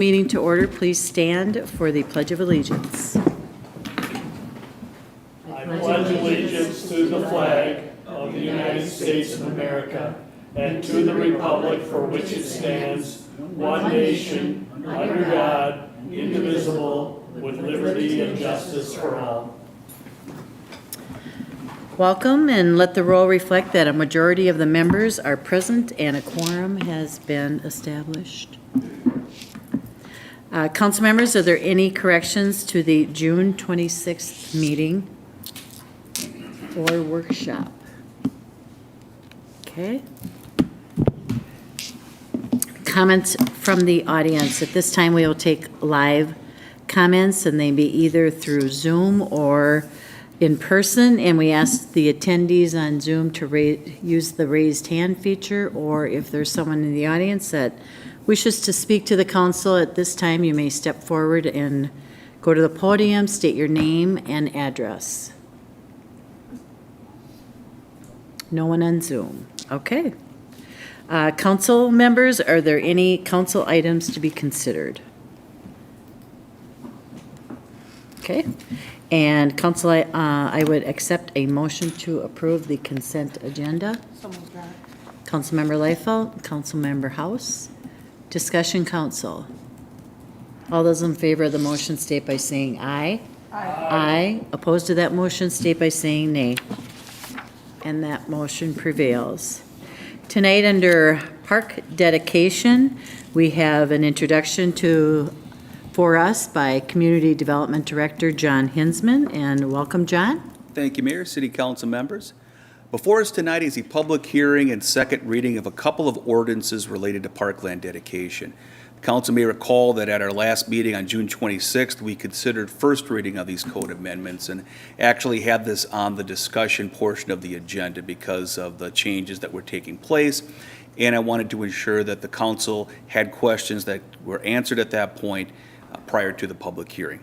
Meeting to order. Please stand for the Pledge of Allegiance. I pledge allegiance to the flag of the United States of America and to the republic for which it stands, one nation, under God, indivisible, with liberty and justice for all. Welcome, and let the roll reflect that a majority of the members are present and a quorum has been established. Council members, are there any corrections to the June 26th meeting or workshop? Okay. Comments from the audience. At this time, we will take live comments, and they be either through Zoom or in person, and we ask the attendees on Zoom to use the raised hand feature, or if there's someone in the audience that wishes to speak to the council at this time, you may step forward and go to the podium, state your name and address. No one on Zoom. Okay. Council members, are there any council items to be considered? Okay. And council, I would accept a motion to approve the consent agenda. Councilmember Leifeld, Councilmember House. Discussion, council. All those in favor of the motion state by saying aye. Aye. Opposed to that motion state by saying nay. And that motion prevails. Tonight under park dedication, we have an introduction for us by Community Development Director John Hinsman, and welcome, John. Thank you, Mayor, City Council members. Before us tonight is a public hearing and second reading of a couple of ordinances related to parkland dedication. The council may recall that at our last meeting on June 26th, we considered first reading of these code amendments and actually had this on the discussion portion of the agenda because of the changes that were taking place. And I wanted to ensure that the council had questions that were answered at that point prior to the public hearing.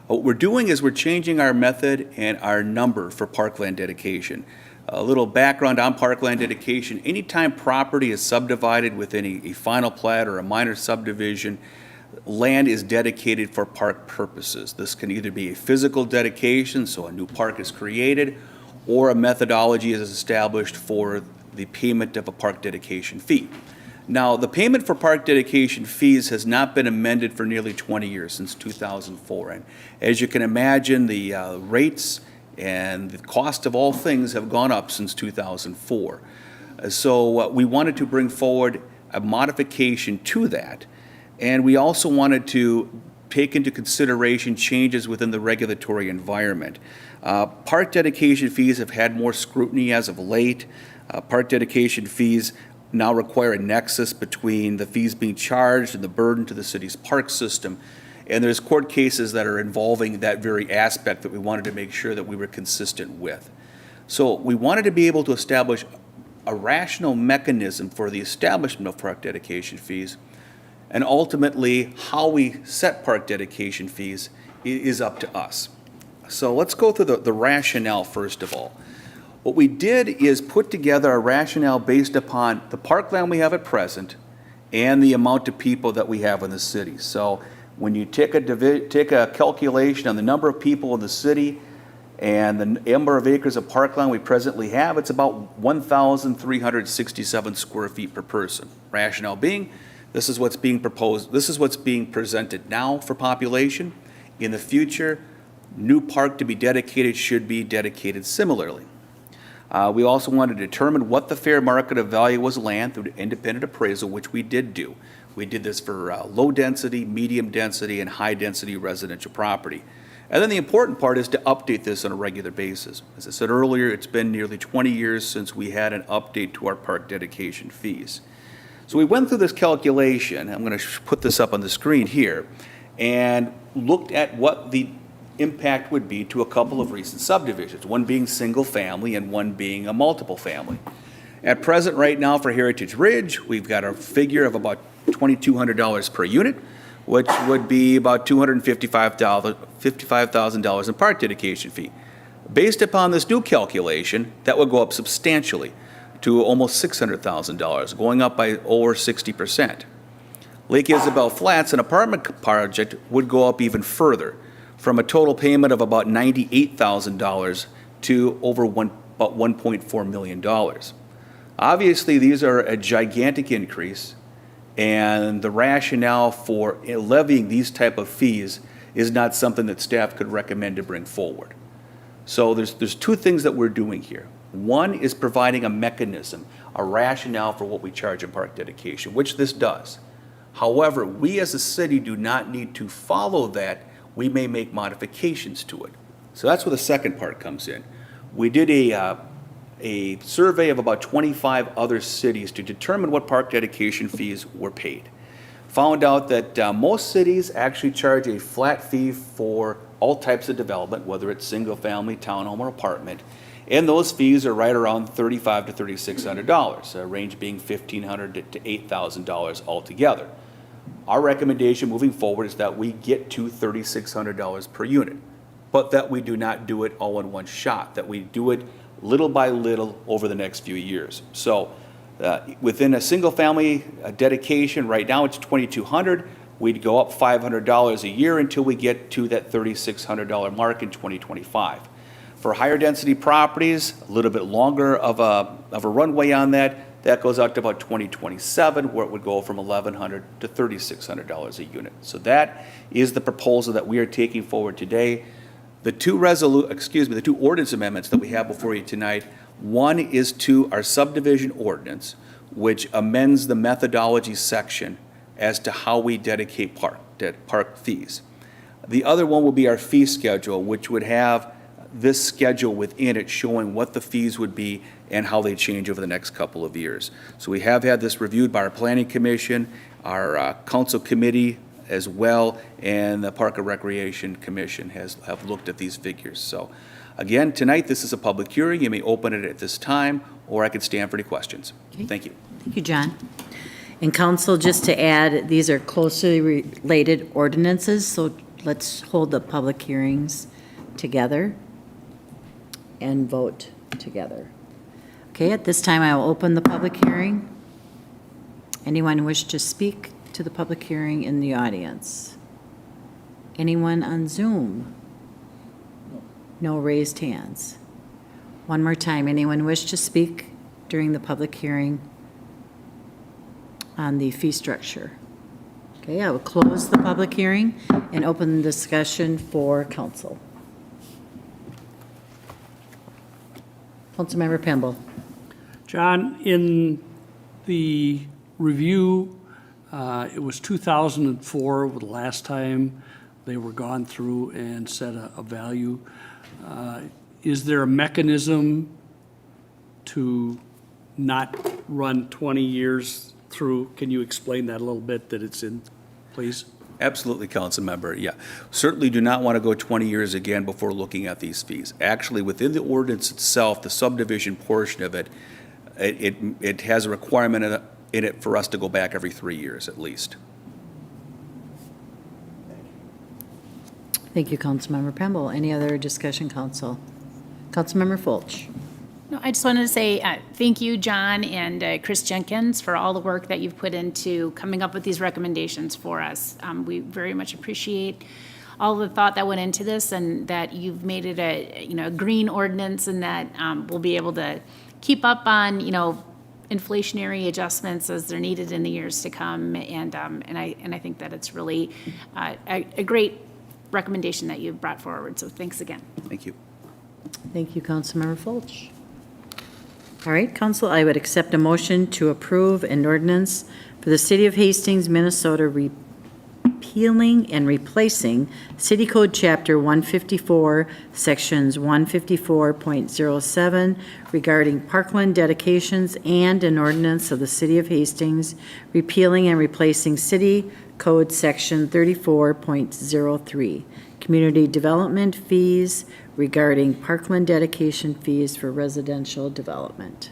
What we're doing is we're changing our method and our number for parkland dedication. A little background on parkland dedication: anytime property is subdivided within a final plat or a minor subdivision, land is dedicated for park purposes. This can either be a physical dedication, so a new park is created, or a methodology is established for the payment of a park dedication fee. Now, the payment for park dedication fees has not been amended for nearly 20 years, since 2004. And as you can imagine, the rates and the cost of all things have gone up since 2004. So we wanted to bring forward a modification to that. And we also wanted to take into consideration changes within the regulatory environment. Park dedication fees have had more scrutiny as of late. Park dedication fees now require a nexus between the fees being charged and the burden to the city's park system. And there's court cases that are involving that very aspect that we wanted to make sure that we were consistent with. So we wanted to be able to establish a rational mechanism for the establishment of park dedication fees, and ultimately how we set park dedication fees is up to us. So let's go through the rationale first of all. What we did is put together a rationale based upon the parkland we have at present and the amount of people that we have in the city. So when you take a calculation on the number of people in the city and the number of acres of parkland we presently have, it's about 1,367 square feet per person. Rationale being, this is what's being proposed, this is what's being presented now for population. In the future, new park to be dedicated should be dedicated similarly. We also wanted to determine what the fair market of value was land through independent appraisal, which we did do. We did this for low density, medium density, and high density residential property. And then the important part is to update this on a regular basis. As I said earlier, it's been nearly 20 years since we had an update to our park dedication fees. So we went through this calculation. I'm going to put this up on the screen here, and looked at what the impact would be to a couple of recent subdivisions, one being single family and one being a multiple family. At present, right now for Heritage Ridge, we've got a figure of about $2,200 per unit, which would be about $255,000 in park dedication fee. Based upon this new calculation, that would go up substantially to almost $600,000, going up by over 60%. Lake Isabel Flats, an apartment project, would go up even further, from a total payment of about $98,000 to about $1.4 million. Obviously, these are a gigantic increase, and the rationale for levying these type of fees is not something that staff could recommend to bring forward. So there's two things that we're doing here. One is providing a mechanism, a rationale for what we charge in park dedication, which this does. However, we as a city do not need to follow that. We may make modifications to it. So that's where the second part comes in. We did a survey of about 25 other cities to determine what park dedication fees were paid. Found out that most cities actually charge a flat fee for all types of development, whether it's single-family, townhome, or apartment, and those fees are right around $3,500 to $3,600, a range being $1,500 to $8,000 altogether. Our recommendation moving forward is that we get to $3,600 per unit, but that we do not do it all in one shot, that we do it little by little over the next few years. So within a single family dedication, right now it's $2,200. We'd go up $500 a year until we get to that $3,600 mark in 2025. For higher density properties, a little bit longer of a runway on that, that goes out to about 2027, where it would go from $1,100 to $3,600 a unit. So that is the proposal that we are taking forward today. The two ordinance amendments that we have before you tonight, one is to our subdivision ordinance, which amends the methodology section as to how we dedicate park fees. The other one will be our fee schedule, which would have this schedule within it showing what the fees would be and how they change over the next couple of years. So we have had this reviewed by our Planning Commission, our Council Committee as well, and the Park and Recreation Commission have looked at these figures. So again, tonight this is a public hearing. You may open it at this time, or I could stand for any questions. Okay. Thank you. Thank you, John. And council, just to add, these are closely related ordinances, so let's hold the public hearings together and vote together. Okay, at this time, I will open the public hearing. Anyone wish to speak to the public hearing in the audience? Anyone on Zoom? No raised hands. One more time, anyone wish to speak during the public hearing on the fee structure? Okay, I will close the public hearing and open the discussion for council. Councilmember Pemble. John, in the review, it was 2004, the last time they were gone through and set a value. Is there a mechanism to not run 20 years through? Can you explain that a little bit, that it's in, please? Absolutely, council member. Yeah, certainly do not want to go 20 years again before looking at these fees. Actually, within the ordinance itself, the subdivision portion of it, it has a requirement in it for us to go back every 3 years at least. Thank you, Councilmember Pemble. Any other discussion, council? Councilmember Fulch. No, I just wanted to say thank you, John and Chris Jenkins, for all the work that you've put into coming up with these recommendations for us. We very much appreciate all the thought that went into this, and that you've made it a green ordinance, and that we'll be able to keep up on inflationary adjustments as they're needed in the years to come. And I think that it's really a great recommendation that you've brought forward. So thanks again. Thank you. Thank you, Councilmember Fulch. All right, council, I would accept a motion to approve an ordinance for the City of Hastings, Minnesota, repealing and replacing City Code Chapter 154, Sections 154.07 regarding parkland dedications, and an ordinance of the City of Hastings repealing and replacing City Code Section 34.03, community development fees regarding parkland dedication fees for residential development.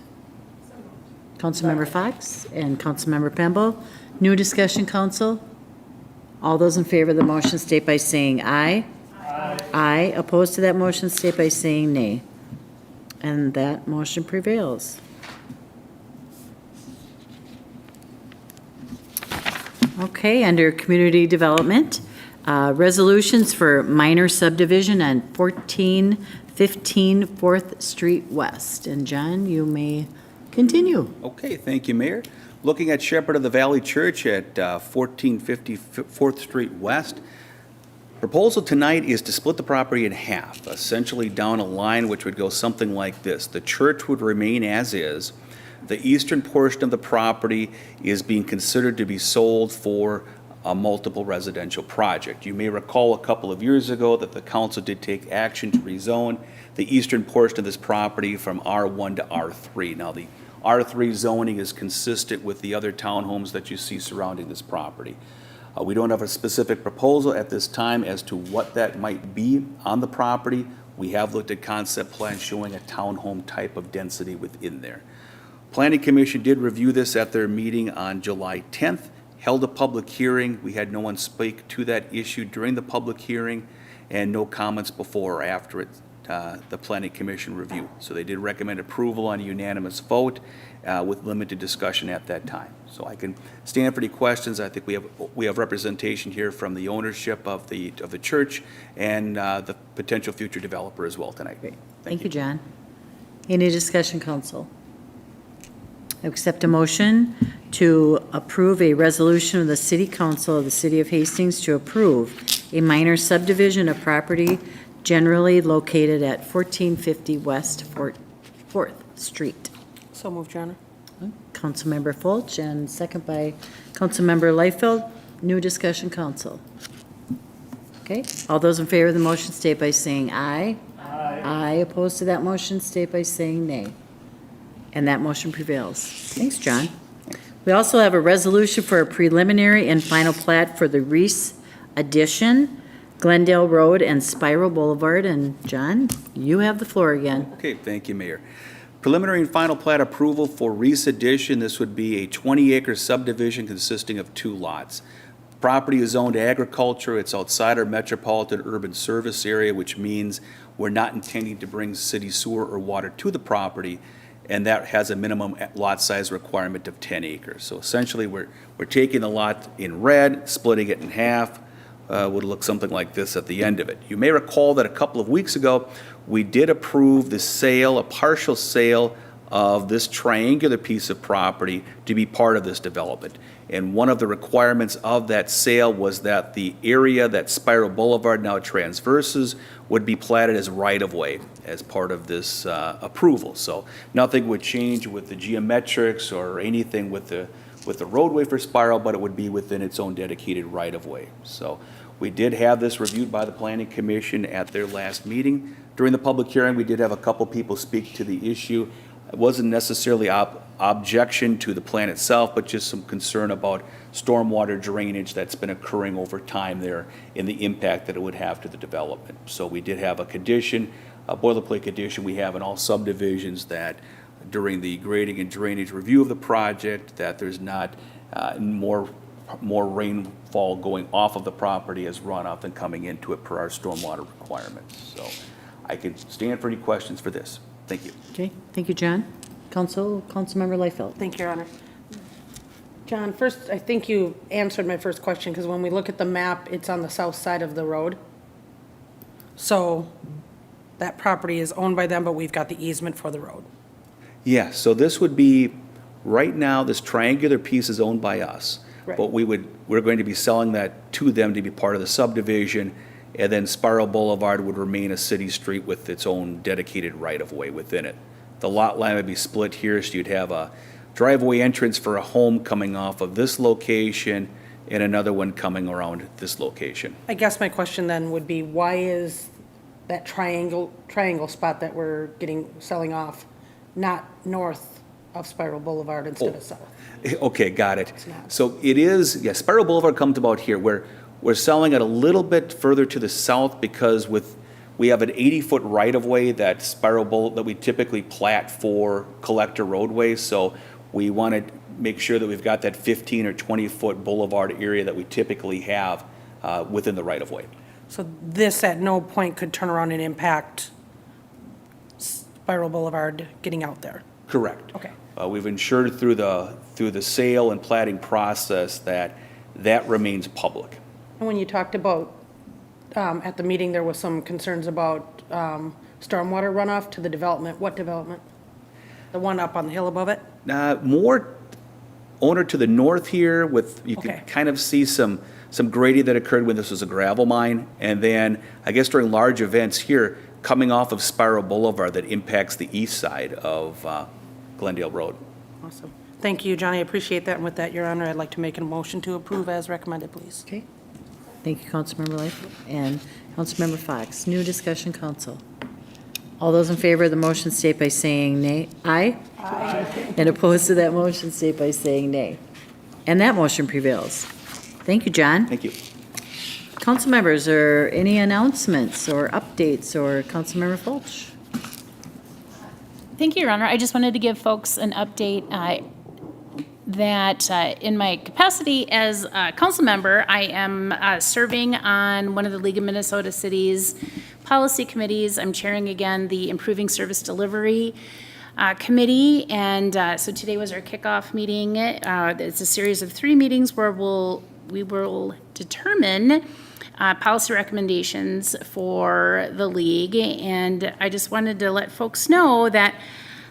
Councilmember Fox and Councilmember Pemble. New discussion, council? All those in favor of the motion state by saying aye. Aye. Aye. Opposed to that motion state by saying nay. And that motion prevails. Okay, under community development, resolutions for minor subdivision on 1415 4th Street West. And John, you may continue. Okay, thank you, Mayor. Looking at Shepherd of the Valley Church at 1450 4th Street West. Proposal tonight is to split the property in half, essentially down a line which would go something like this. The church would remain as is. The eastern portion of the property is being considered to be sold for a multiple residential project. You may recall a couple of years ago that the council did take action to rezone the eastern portion of this property from R1 to R3. Now, the R3 zoning is consistent with the other townhomes that you see surrounding this property. We don't have a specific proposal at this time as to what that might be on the property. We have looked at concept plans showing a townhome type of density within there. Planning Commission did review this at their meeting on July 10th, held a public hearing. We had no one speak to that issue during the public hearing, and no comments before or after it, the Planning Commission review. So they did recommend approval on a unanimous vote with limited discussion at that time. So I can stand for any questions. I think we have representation here from the ownership of the church and the potential future developer as well tonight. Great. Thank you, John. Any discussion, council? I accept a motion to approve a resolution of the City Council of the City of Hastings to approve a minor subdivision of property generally located at 1450 West 4th Street. So moved, Your Honor. Councilmember Fulch and second by Councilmember Liefeld. New discussion, council. Okay, all those in favor of the motion state by saying aye. Aye. Aye, opposed to that motion state by saying nay. And that motion prevails. Thanks, John. We also have a resolution for a preliminary and final plat for the Ries addition, Glendale Road and Spiral Boulevard. And John, you have the floor again. Okay, thank you, Mayor. Preliminary and final plat approval for Ries addition. This would be a 20-acre subdivision consisting of 2 lots. Property is zoned agriculture. It's outside our metropolitan urban service area, which means we're not intending to bring city sewer or water to the property, and that has a minimum lot size requirement of 10 acres. So essentially, we're taking the lot in red, splitting it in half, would look something like this at the end of it. You may recall that a couple of weeks ago, we did approve the sale, a partial sale of this triangular piece of property to be part of this development. And one of the requirements of that sale was that the area that Spiral Boulevard now transverses would be platted as right-of-way as part of this approval. So nothing would change with the geometrics or anything with the roadway for Spiral, but it would be within its own dedicated right-of-way. So we did have this reviewed by the Planning Commission at their last meeting. During the public hearing, we did have a couple people speak to the issue. It wasn't necessarily objection to the plan itself, but just some concern about stormwater drainage that's been occurring over time there and the impact that it would have to the development. So we did have a condition, a boilerplate condition we have in all subdivisions, that during the grading and drainage review of the project, that there's not more rainfall going off of the property as runoff than coming into it per our stormwater requirements. So I can stand for any questions for this. Thank you. Okay, thank you, John. Councilmember Liefeld. Thank you, Your Honor. John, first, I think you answered my first question, because when we look at the map, it's on the south side of the road. So that property is owned by them, but we've got the easement for the road. Yeah, so this would be, right now, this triangular piece is owned by us. Right. But we're going to be selling that to them to be part of the subdivision, and then Spiral Boulevard would remain a city street with its own dedicated right-of-way within it. The lot line would be split here, so you'd have a driveway entrance for a home coming off of this location and another one coming around this location. I guess my question then would be, why is that triangle spot that we're selling off not north of Spiral Boulevard instead of south? Okay, got it. not. So it is, yeah, Spiral Boulevard comes about here. We're selling it a little bit further to the south because we have an 80-foot right-of-way that we typically plat for collector roadways. So we want to make sure that we've got that 15 or 20-foot boulevard area that we typically have within the right-of-way. So this at no point could turn around and impact Spiral Boulevard getting out there? Correct. Okay. We've ensured through the sale and platting process that that remains public. And when you talked about, at the meeting, there was some concerns about stormwater runoff to the development. What development? The one up on the hill above it? More owner to the north here with, you Okay. can kind of see some grading that occurred when this was a gravel mine. And then, I guess during large events here, coming off of Spiral Boulevard that impacts the east side of Glendale Road. Awesome. Thank you, Johnny. I appreciate that. And with that, Your Honor, I'd like to make a motion to approve as recommended, please. Okay. Thank you, Councilmember Lightfoot. And Councilmember Fox, new discussion, council. All those in favor of the motion state by saying nay. Aye? Aye. And opposed to that motion state by saying nay. And that motion prevails. Thank you, John. Thank you. Council members, are any announcements or updates, or Councilmember Fulch? Thank you, Your Honor. I just wanted to give folks an update that in my capacity as a council member, I am serving on one of the League of Minnesota Cities policy committees. I'm chairing again the Improving Service Delivery Committee, and so today was our kickoff meeting. It's a series of 3 meetings where we will determine policy recommendations for the league, and I just wanted to let folks know that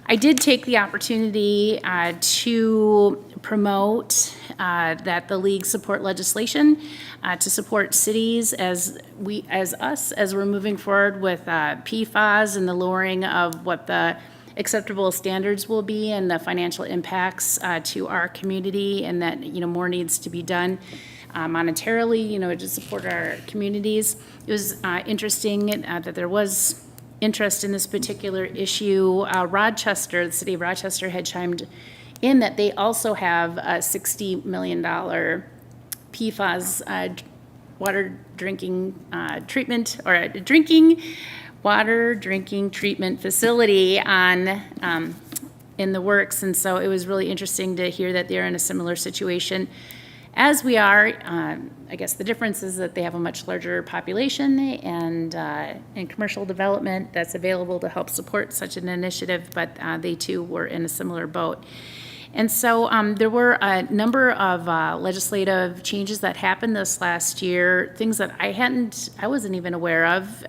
I did take the opportunity to promote that the league support legislation to support cities as we're moving forward with PFAS and the lowering of what the acceptable standards will be and the financial impacts to our community, and that, more needs to be done monetarily, to support our communities. It was interesting that there was interest in this particular issue. The city of Rochester had chimed in that they also have a $60 million PFAS water drinking treatment, or a drinking treatment facility in the works. And so it was really interesting to hear that they're in a similar situation as we are. I guess the difference is that they have a much larger population and commercial development that's available to help support such an initiative, but they too were in a similar boat. And so there were a number of legislative changes that happened this last year, things that I wasn't even aware of.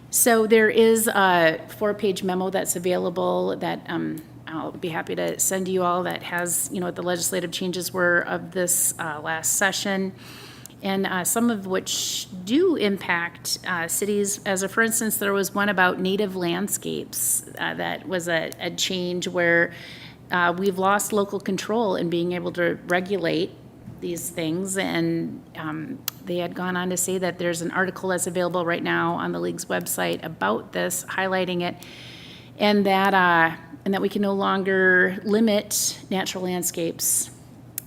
So there is a 4-page memo that's available that I'll be happy to send to you all, that has, what the legislative changes were of this last session, and some of which do impact cities. For instance, there was one about native landscapes that was a change where we've lost local control in being able to regulate these things, and they had gone on to say that there's an article that's available right now on the league's website about this, highlighting it, and that we can no longer limit natural landscapes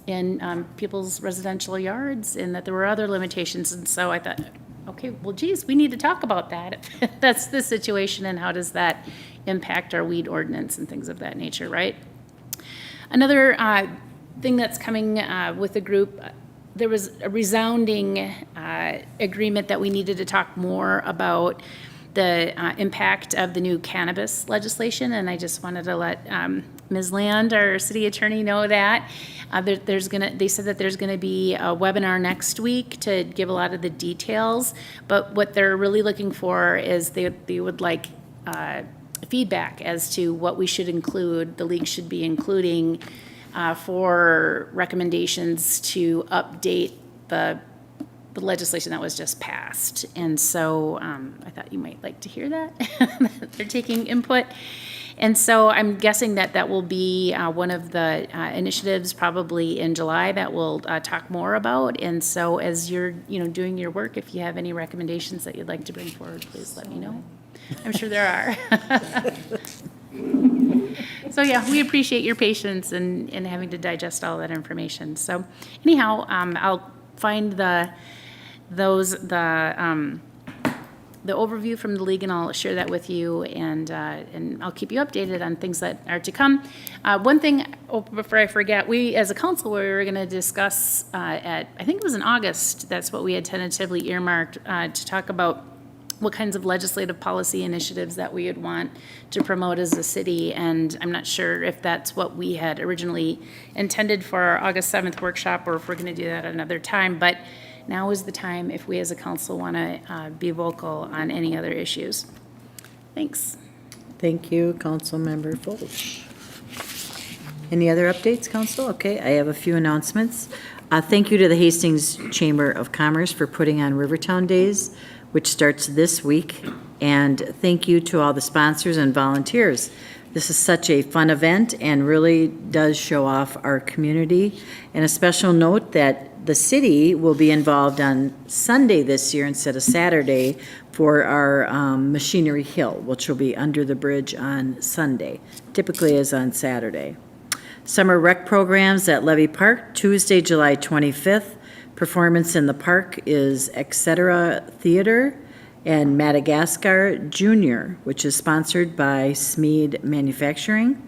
in people's residential yards, and that there were other limitations. And so I thought, okay, well, geez, we need to talk about that. That's the situation, and how does that impact our weed ordinance and things of that nature, right? Another thing that's coming with the group, there was a resounding agreement that we needed to talk more about the impact of the new cannabis legislation, and I just wanted to let Ms. Land, our city attorney, know that. They said that there's gonna be a webinar next week to give a lot of the details, but what they're really looking for is they would like feedback as to what we should include, the league should be including for recommendations to update the legislation that was just passed. And so I thought you might like to hear that. They're taking input. And so I'm guessing that will be one of the initiatives probably in July that we'll talk more about. And so as you're doing your work, if you have any recommendations that you'd like to bring forward, please let me know. I'm sure there are. So yeah, we appreciate your patience in having to digest all that information. So anyhow, I'll find the overview from the league, and I'll share that with you, and I'll keep you updated on things that are to come. One thing, before I forget, we as a council, we were going to discuss I think it was in August, that's what we had tentatively earmarked to talk about what kinds of legislative policy initiatives that we would want to promote as a city. And I'm not sure if that's what we had originally intended for our August 7th workshop, or if we're going to do that at another time. But now is the time if we as a council want to be vocal on any other issues. Thanks. Thank you, Councilmember Fulch. Any other updates, council? Okay, I have a few announcements. Thank you to the Hastings Chamber of Commerce for putting on Rivertown Days, which starts this week. And thank you to all the sponsors and volunteers. This is such a fun event and really does show off our community. And a special note that the city will be involved on Sunday this year instead of Saturday for our Machinery Hill, which will be under the bridge on Sunday. Typically is on Saturday. Summer rec programs at Levy Park, Tuesday, July 25th. Performance in the park is Etc. Theater and Madagascar Junior, which is sponsored by Smead Manufacturing.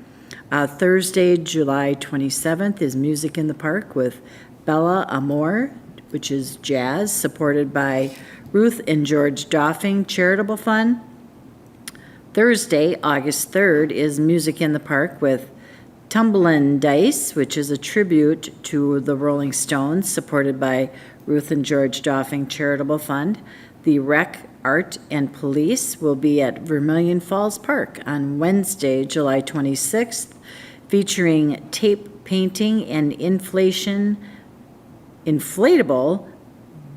Thursday, July 27th is Music in the Park with Bella Amor, which is jazz, supported by Ruth and George Doffing Charitable Fund. Thursday, August 3rd is Music in the Park with Tumblin' Dice, which is a tribute to the Rolling Stones, supported by Ruth and George Doffing Charitable Fund. The Rec, Art, and Police will be at Vermilion Falls Park on Wednesday, July 26th, featuring tape painting and inflatable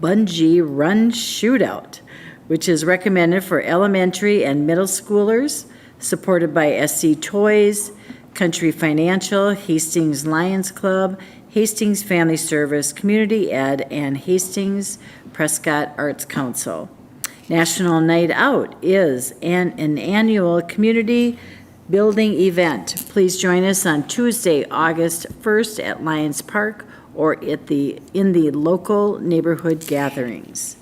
bungee run shootout, which is recommended for elementary and middle schoolers, supported by SC Toys, Country Financial, Hastings Lions Club, Hastings Family Service, Community Ed, and Hastings Prescott Arts Council. National Night Out is an annual community building event. Please join us on Tuesday, August 1st at Lions Park or in the local neighborhood gatherings.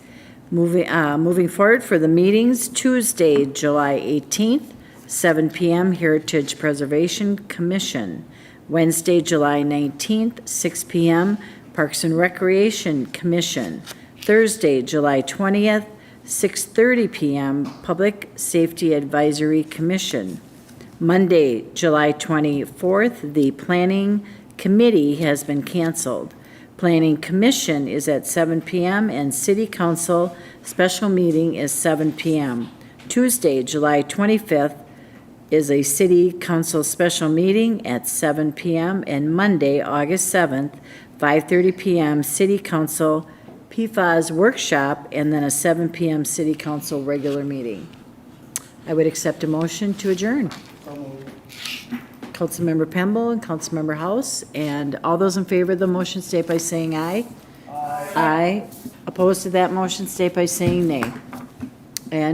Moving forward for the meetings, Tuesday, July 18th, 7 p.m. Heritage Preservation Commission. Wednesday, July 19th, 6 p.m. Parks and Recreation Commission. Thursday, July 20th, 6:30 p.m. Public Safety Advisory Commission. Monday, July 24th, the Planning Committee has been canceled. Planning Commission is at 7 p.m. and City Council special meeting is 7 p.m. Tuesday, July 25th, is a City Council special meeting at 7 p.m. and Monday, August 7th, 5:30 p.m. City Council PFAS workshop and then a 7 p.m. City Council regular meeting. I would accept a motion to adjourn. Councilmember Pemble and Councilmember House, and all those in favor of the motion state by saying aye. Aye. Aye. Opposed to that motion state by saying nay. And